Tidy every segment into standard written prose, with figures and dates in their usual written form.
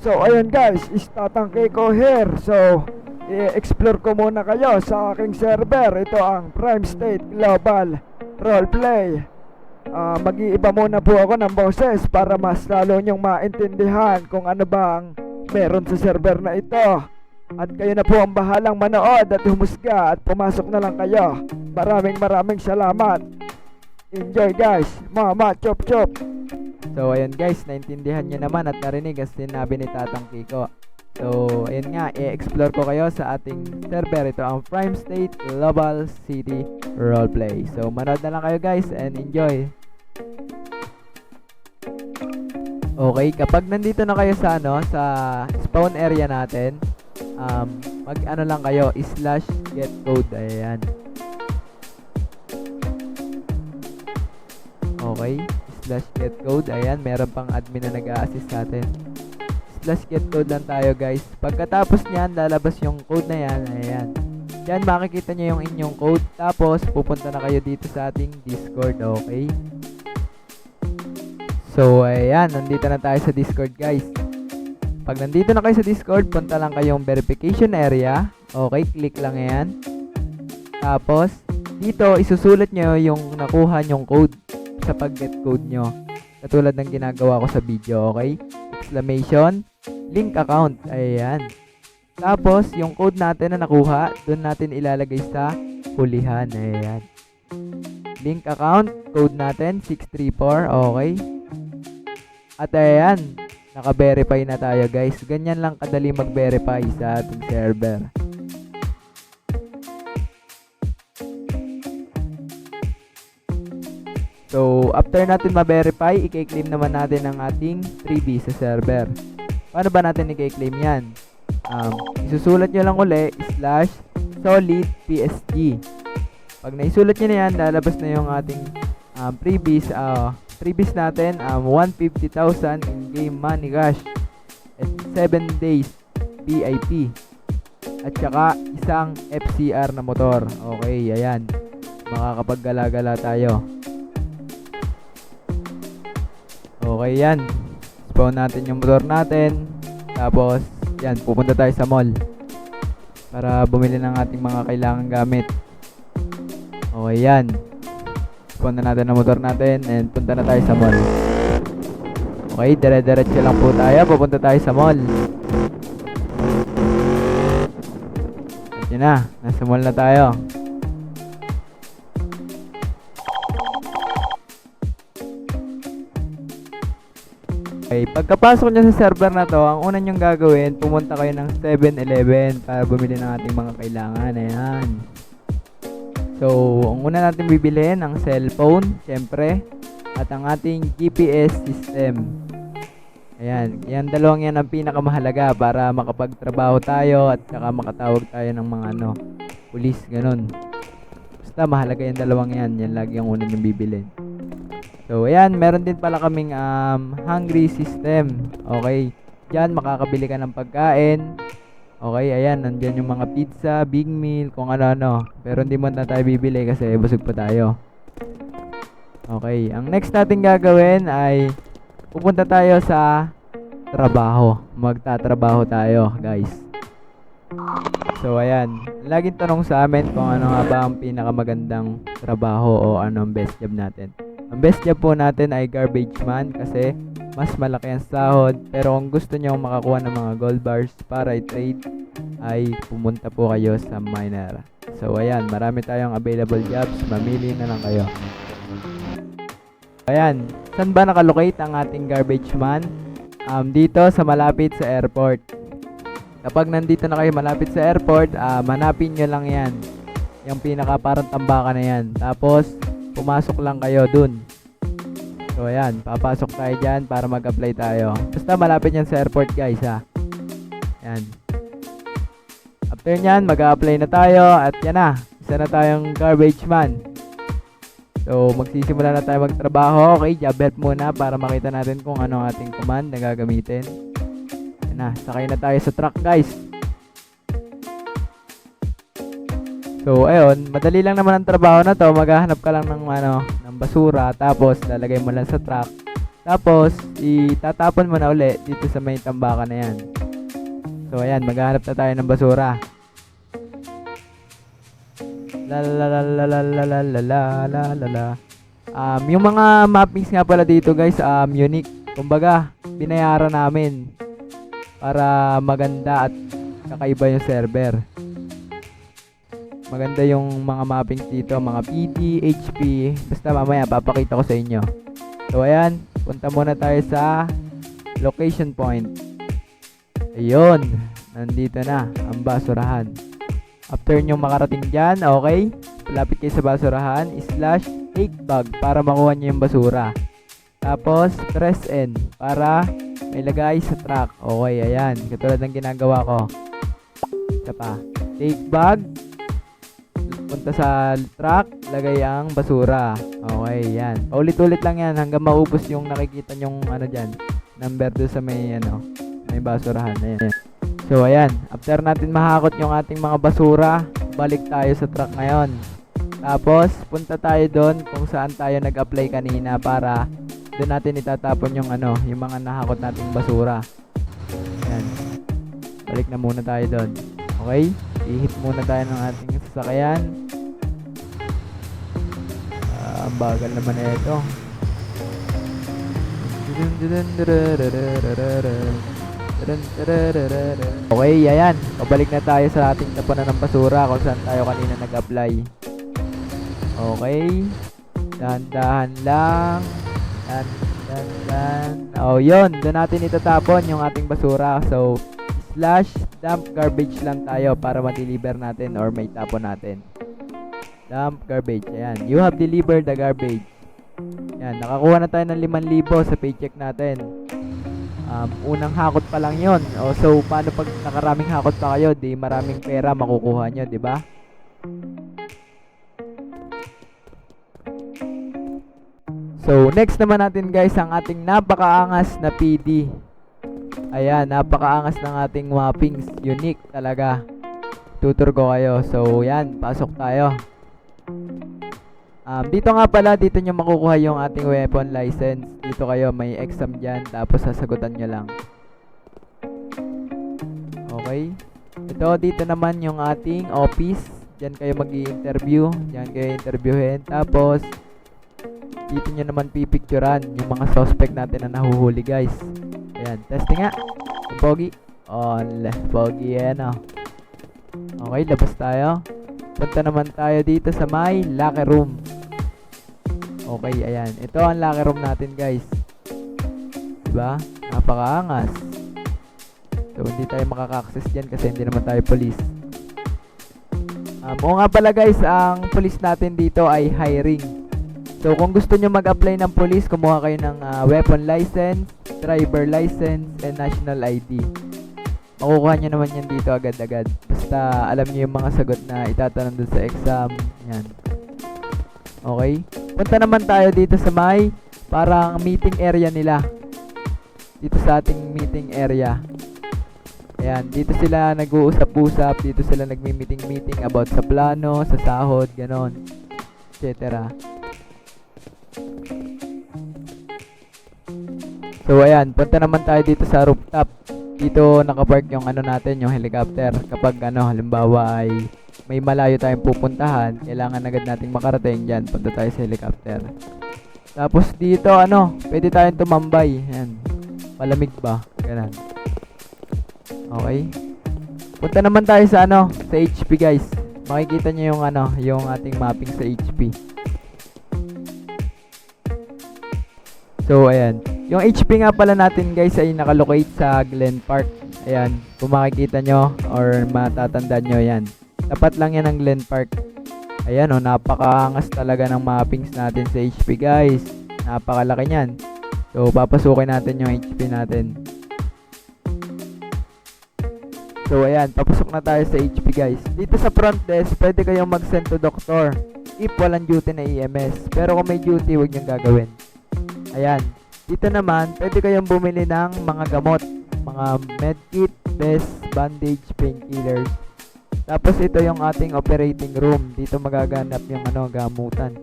So ayun guys, istatangke ko here. So i-explore ko muna kayo sa aking server. Ito ang Prime State Global Roleplay. Mag-iiba muna po ako ng boses para mas lalo nyong maintindihan kung ano ba ang meron sa server na ito. At kayo na po ang bahalang manood at humusga at pumasok na lang kayo. Maraming salamat. Enjoy guys. Mama chop chop. So ayun guys, naintindihan nyo naman at narinig ang sinabi ni Tatang Kiko. So ayun nga, i-explore ko kayo sa ating server. Ito ang Prime State Global City Roleplay. So manood na lang kayo guys and enjoy. Okay, kapag nandito na kayo sa sa spawn area natin, mag ano lang kayo, /getcode. Ayan. Okay, /getcode. Ayan, meron pang admin na nag-a-assist sa atin. /getcode lang tayo guys. Pagkatapos nyan, lalabas yung code na yan. Ayan. Diyan makikita nyo yung inyong code. Tapos, pupunta na kayo dito sa ating Discord. Okay. So, ayan. Nandito na tayo sa Discord guys. Pag nandito na kayo sa Discord, punta lang kayong verification area. Okay, click lang yan. Tapos, dito, isusulat nyo yung nakuha nyong code sa pag-get code nyo. Katulad ng ginagawa ko sa video, okay? Exclamation, link account. Ayan. Tapos, yung code natin na nakuha, doon natin ilalagay sa hulihan. Ayan. Link account, code natin, 634. Okay. At ayan, naka-verify na tayo guys. Ganyan lang kadali mag-verify sa ating server. So, after natin ma-verify, i-claim naman natin ang ating freebie sa server. Paano ba natin i-claim yan? Isusulat nyo lang uli, /solidpsg. Pag naisulat nyo na yan, lalabas na yung ating freebies. Freebies natin, 150,000 in-game money cash at 7 days VIP. At saka, isang FCR na motor. Okay, ayan. Makakapaggala-gala tayo. Okay, yan. Spawn natin yung motor natin. Tapos, yan, pupunta tayo sa mall para bumili ng ating mga kailangang gamit. Okay, yan. Spawn na natin ang motor natin and punta na tayo sa mall. Okay, dire-diretso lang po tayo. Pupunta tayo sa mall. At yun na, nasa mall na tayo. Okay, pagkapasok nyo sa server na to, ang una nyong gagawin, pumunta kayo ng 7-Eleven para bumili ng ating mga kailangan. Ayan. So, ang una natin bibilihin, ang cellphone, syempre, at ang ating GPS system. Ayan, yan dalawang yan ang pinakamahalaga para makapagtrabaho tayo at saka makatawag tayo ng mga pulis, ganun. Basta mahalaga yung dalawang yan, yan lagi ang una nyong bibilihin. So, ayan, meron din pala kaming hungry system. Okay, diyan makakabili ka ng pagkain. Okay, ayan, nandiyan yung mga pizza, big meal, kung ano-ano. Pero hindi mo na tayo bibili kasi busog pa tayo. Okay, ang next natin gagawin ay pupunta tayo sa trabaho. Magtatrabaho tayo, guys. So, ayan, laging tanong sa amin kung ano nga ba ang pinakamagandang trabaho o ano ang best job natin. Ang best job po natin ay garbage man kasi mas malaki ang sahod. Pero kung gusto nyo makakuha ng mga gold bars para i-trade, ay pumunta po kayo sa miner. So ayan, marami tayong available jobs. Mamili na lang kayo. Ayan, saan ba nakalocate ang ating garbage man? Dito sa malapit sa airport. Kapag nandito na kayo malapit sa airport, manapin nyo lang yan. Yung pinaka parang tambakan na yan. Tapos, pumasok lang kayo dun. So ayan, papasok tayo dyan para mag-apply tayo. Basta malapit yan sa airport guys ha. Ayan. After nyan, mag-apply na tayo at yan na. Isa na tayong garbage man. So magsisimula na tayo magtrabaho. Okay, job help muna para makita natin kung ano ang ating command na gagamitin. Yan na, sakay na tayo sa truck guys. So ayun, madali lang naman ang trabaho na to. Maghahanap ka lang ng ng basura, tapos lalagay mo lang sa truck. Tapos, itatapon mo na uli dito sa may tambakan na yan. So, ayan, maghahanap na tayo ng basura. La. Yung mga mappings nga pala dito guys, unique. Kumbaga, binayaran namin para maganda at kakaiba yung server. Maganda yung mga mappings dito, mga PD, HP. Basta mamaya papakita ko sa inyo. So ayan, punta muna tayo sa location point. Ayun, nandito na ang basurahan. After nyo makarating dyan, okay, lapit kayo sa basurahan, /take bag para makuha nyo yung basura. Tapos, press N para may lagay sa truck. Okay, ayan, katulad ng ginagawa ko. Isa pa, take bag, punta sa truck, lagay ang basura. Okay, yan. Ulit-ulit lang yan hanggang maubos yung nakikita nyong ano dyan, number doon sa may may basurahan. Ayan. So, ayan. After natin mahakot yung ating mga basura, balik tayo sa truck ngayon. Tapos, punta tayo doon kung saan tayo nag-apply kanina para doon natin itatapon yung yung mga nahakot nating basura. Ayan. Balik na muna tayo doon. Okay? I-hit muna tayo ng ating sasakyan. Ang bagal naman na ito. Okay, ayan. Pabalik na tayo sa ating tapunan ng basura kung saan tayo kanina nag-apply. Okay. Dahan-dahan lang. Dahan. Oh, yun. Doon natin itatapon yung ating basura. So, /dump garbage lang tayo para ma-deliver natin or may tapon natin. Dump garbage. Ayan. You have delivered the garbage. Ayan. Nakakuha na tayo ng 5,000 sa paycheck natin. Unang hakot pa lang yon. So, paano pag nakaraming hakot pa kayo? Di maraming pera makukuha nyo, di ba? So, next naman natin guys, ang ating napakaangas na PD. Ayan, napakaangas ng ating mappings. Unique talaga. Tutur ko kayo. So, yan. Pasok tayo. Dito nga pala, dito nyo makukuha yung ating weapon license. Dito kayo, may exam dyan. Tapos, sasagutan nyo lang. Okay. Ito, dito naman yung ating office. Diyan kayo mag-i-interview. Diyan kayo interviewin. Tapos, dito nyo naman pipicturan yung mga suspect natin na nahuhuli guys. Ayan, testing nga. Pogi. Pogi yan Okay, labas tayo. Punta naman tayo dito sa may locker room. Okay, ayan. Ito ang locker room natin guys. Diba? Napakaangas. So, hindi tayo makaka-access dyan kasi hindi naman tayo police. Oo nga pala guys, ang police natin dito ay hiring. So, kung gusto nyo mag-apply ng police, kumuha kayo ng weapon license, driver license, and national ID. Makukuha nyo naman yan dito agad-agad. Basta alam nyo yung mga sagot na itatanong dun sa exam. Yan. Okay? Punta naman tayo dito sa may parang meeting area nila. Dito sa ating meeting area. Ayan, dito sila nag-uusap-usap, dito sila nagmi-meeting about sa plano, sa sahod, ganon, etc. So ayan, punta naman tayo dito sa rooftop. Dito nakapark yung natin, yung helicopter. Kapag halimbawa ay may malayo tayong pupuntahan, kailangan agad nating makarating dyan, punta tayo sa helicopter. Tapos dito pwede tayong tumambay. Ayan, malamig ba? Ganun. Okay. Punta naman tayo sa sa HP guys. Makikita nyo yung yung ating mapping sa HP. So ayan. Yung HP nga pala natin guys ay nakalocate sa Glen Park. Ayan, kung makikita nyo or matatandaan nyo yan. Tapat lang yan ng Glen Park. Ayan napakaangas talaga ng mappings natin sa HP guys. Napakalaki nyan. So papasukin natin yung HP natin. So ayan, papasok na tayo sa HP guys. Dito sa front desk, pwede kayong mag-send to doctor if walang duty na EMS. Pero kung may duty, huwag niyong gagawin. Ayan. Dito naman, pwede kayong bumili ng mga gamot, mga medkit, vest, bandage, painkillers. Tapos ito yung ating operating room. Dito magaganap yung gamutan.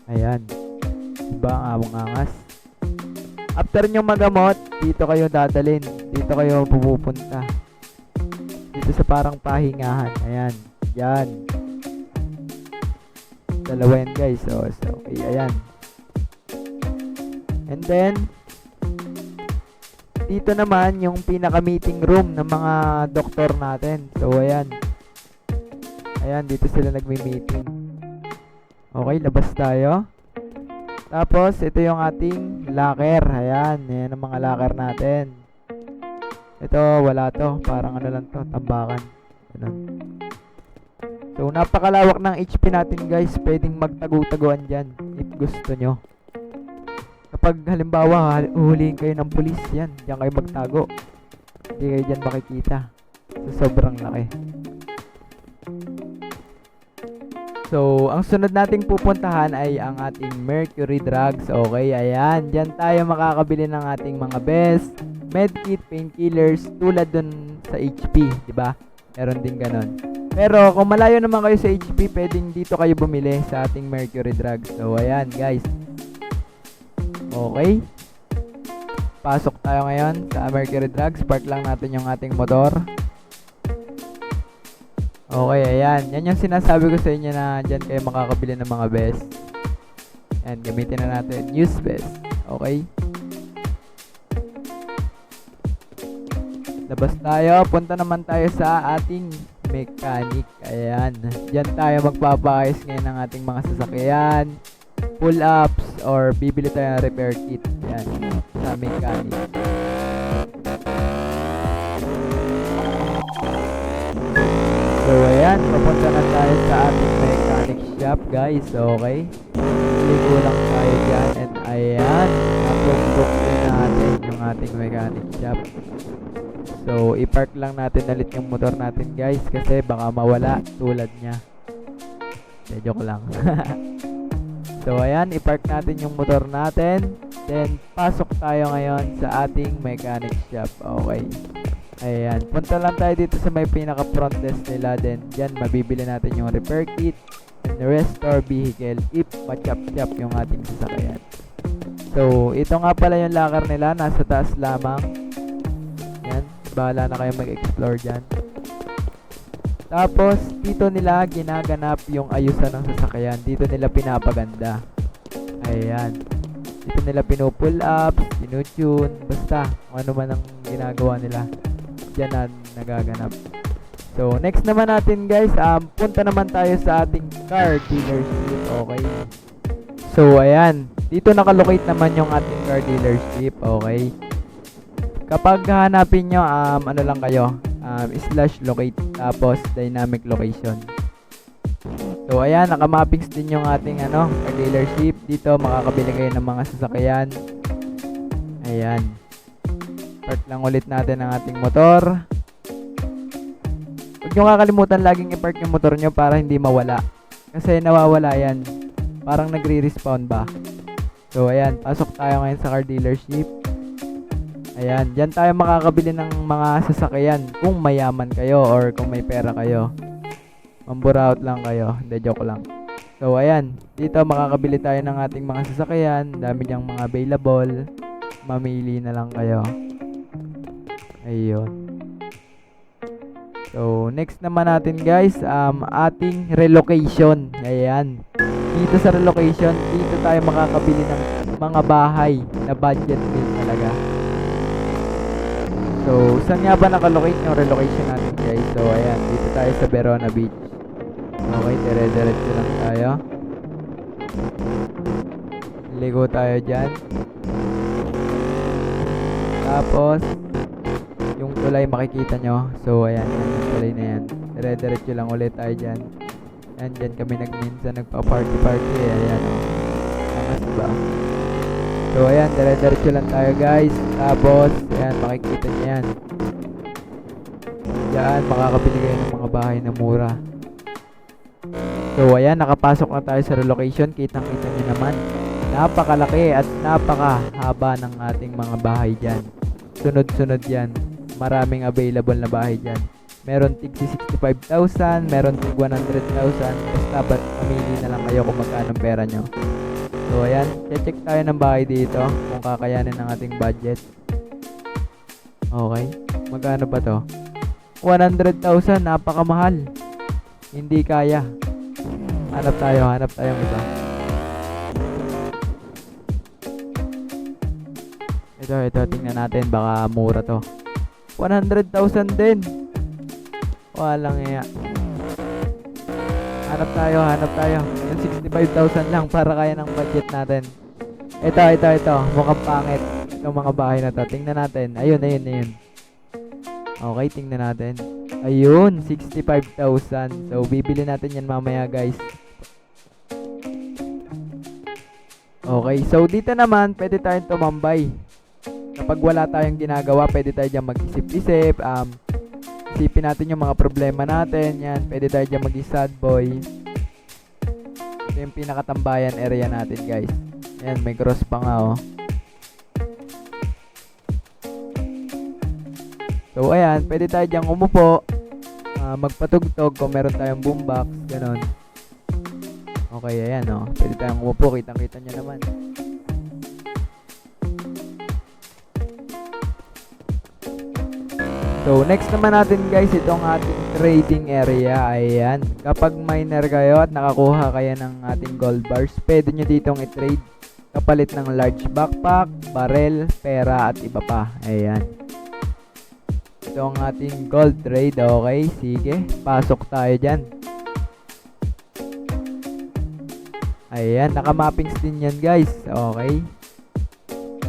Ayan. Diba ang angas? After nyo magamot, dito kayo dadalin. Dito kayo pupunta. Dito sa parang pahingahan. Ayan. Yan. Dalawa yan guys. So okay. Ayan. And then, dito naman yung pinaka-meeting room ng mga doktor natin. So ayan. Ayan, dito sila nagmi-meeting. Okay, labas tayo. Tapos, ito yung ating locker. Ayan, yan ang mga locker natin. Ito, wala to. Parang ano lang to, tambakan. Ganun. So, napakalawak ng HP natin guys. Pwedeng magtago-taguan dyan if gusto nyo. Kapag halimbawa, uhulihin kayo ng pulis, yan. Diyan kayo magtago. Hindi kayo dyan makikita. So, sobrang laki. So, ang sunod nating pupuntahan ay ang ating Mercury Drugs. Okay, ayan. Diyan tayo makakabili ng ating mga best medkit, painkillers, tulad dun sa HP, di ba? Meron din ganon. Pero kung malayo naman kayo sa HP, pwedeng dito kayo bumili sa ating Mercury Drugs. So, ayan, guys. Okay. Pasok tayo ngayon sa Mercury Drugs. Park lang natin yung ating motor. Okay, ayan. Yan yung sinasabi ko sa inyo na dyan kayo makakabili ng mga best. Ayan, gamitin na natin. Use best. Okay. Labas tayo. Punta naman tayo sa ating mechanic. Ayan. Dyan tayo magpapakayos ngayon ng ating mga sasakyan. Pull-ups or bibili tayo ng repair kit. Ayan. Sa mechanic. So, ayan, papunta na tayo sa ating mechanic shop, guys. Okay. Ligo lang tayo dyan. And ayan, natungkok din natin yung ating mechanic shop. So, i-park lang natin ulit yung motor natin, guys. Kasi baka mawala tulad niya. Joke lang. So, ayan, i-park natin yung motor natin. Then, pasok tayo ngayon sa ating mechanic shop. Okay. Ayan, punta lang tayo dito sa may pinaka front desk nila. Then, dyan mabibili natin yung repair kit and restore vehicle if machap-chap yung ating sasakyan. So, ito nga pala yung locker nila. Nasa taas lamang. Yan, bahala na kayo mag-explore dyan. Tapos, dito nila ginaganap yung ayusan ng sasakyan. Dito nila pinapaganda. Ayan. Dito nila pinupull up, pinutune, basta kung ano man ang ginagawa nila. Diyan na nagaganap. So, next naman natin guys, punta naman tayo sa ating car dealership. Okay. So, ayan. Dito nakalocate naman yung ating car dealership. Okay. Kapag hanapin nyo, ano lang kayo, /locate, tapos dynamic location. So, ayan, nakamappings din yung ating car dealership. Dito, makakabili kayo ng mga sasakyan. Ayan. Park lang ulit natin ang ating motor. Huwag nyo kakalimutan laging i-park yung motor nyo para hindi mawala. Kasi nawawala yan. Parang nagre-respawn ba. So, ayan. Pasok tayo ngayon sa car dealership. Ayan. Diyan tayo makakabili ng mga sasakyan kung mayaman kayo or kung may pera kayo. Mamburaot lang kayo. Hindi, joke lang. So, ayan. Dito makakabili tayo ng ating mga sasakyan. Dami niyang mga available. Mamili na lang kayo. Ayun. So, next naman natin guys, ating relocation. Ayan. Dito sa relocation, dito tayo makakabili ng mga bahay na budget din talaga. So, saan nga ba nakalocate yung relocation natin guys? So, ayan. Dito tayo sa Verona Beach. Okay, dire-diretso lang tayo. Ligo tayo dyan. Tapos, yung tulay makikita nyo. So, ayan. Yung tulay na yan. Dire-diretso lang ulit tayo dyan. Ayan, dyan kami minsan nagpa-party-party. Ayan, o. Angas ba? So, ayan. Dire-diretso lang tayo, guys. Tapos, ayan. Makikita nyo yan. Diyan, makakabili kayo ng mga bahay na mura. So, ayan. Nakapasok na tayo sa relocation. Kitang-kita nyo naman. Napakalaki at napakahaba ng ating mga bahay dyan. Sunod-sunod yan. Maraming available na bahay dyan. Meron tig 65,000, meron tig 100,000. Basta mamili na lang kayo kung magkano pera nyo. So ayan, check tayo ng bahay dito kung kakayanin ng ating budget. Okay, magkano ba to? 100,000, napakamahal. Hindi kaya. Hanap tayong iba. Ito, tingnan natin, baka mura to. 100,000 din. Walang iya. Hanap tayo. Yung 65,000 lang para kaya ng budget natin. Ito. Mukhang pangit. Itong mga bahay na to. Tingnan natin. Ayun. Okay, tingnan natin. Ayun, 65,000. So, bibili natin yan mamaya, guys. Okay, so dito naman, pwede tayong tumambay. Kapag wala tayong ginagawa, pwede tayo dyan mag-isip-isip. Isipin natin yung mga problema natin. Yan, pwede tayo dyan mag-sad boy. Ito yung pinakatambayan area natin, guys. Yan, may cross pa nga, oh. So, ayan, pwede tayo dyan umupo. Magpatugtog kung meron tayong boombox. Ganon. Okay, ayan, oh. Pwede tayong umupo. Kitang-kita nyo naman. So, next naman natin, guys, itong ating trading area. Ayan. Kapag miner kayo at nakakuha kayo ng ating gold bars, pwede nyo ditong i-trade kapalit ng large backpack, barrel, pera, at iba pa. Ayan. Ito ang ating gold trade. Okay, sige. Pasok tayo dyan. Ayan, nakamappings din yan, guys. Okay.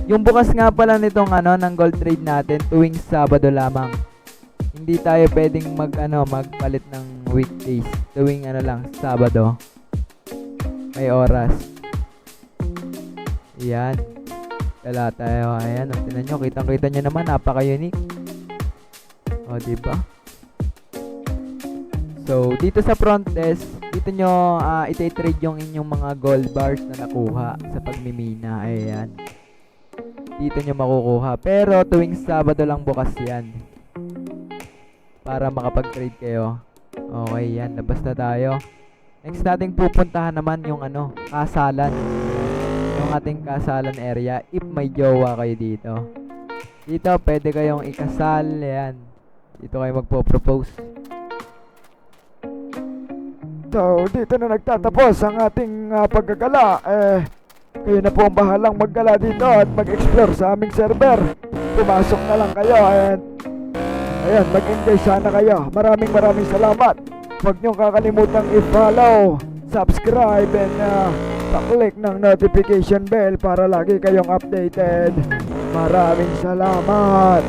Yung bukas nga pala nitong ng gold trade natin tuwing Sabado lamang. Hindi tayo pwedeng magpalit ng weekdays. Tuwing lang, Sabado. May oras. Ayan. Dala tayo. Ayan, tingnan nyo, kitang-kita nyo naman, napaka-unique. O, diba? So, dito sa front desk, dito nyo iti-trade yung inyong mga gold bars na nakuha sa pagmimina. Ayan. Dito nyo makukuha. Pero tuwing Sabado lang bukas yan. Para makapag-trade kayo. Okay, yan. Labas na tayo. Next nating pupuntahan naman yung kasalan. Yung ating kasalan area. If may jowa kayo dito. Dito, pwede kayong ikasal. Ayan. Dito kayo magpo-propose. So, dito na nagtatapos ang ating paggagala. Kayo na po ang bahalang maggala dito at mag-explore sa aming server. Pumasok na lang kayo and ayan, mag-enjoy sana kayo. Maraming salamat. Huwag niyong kakalimutang i-follow, subscribe, and pa-click ng notification bell para lagi kayong updated. Maraming salamat.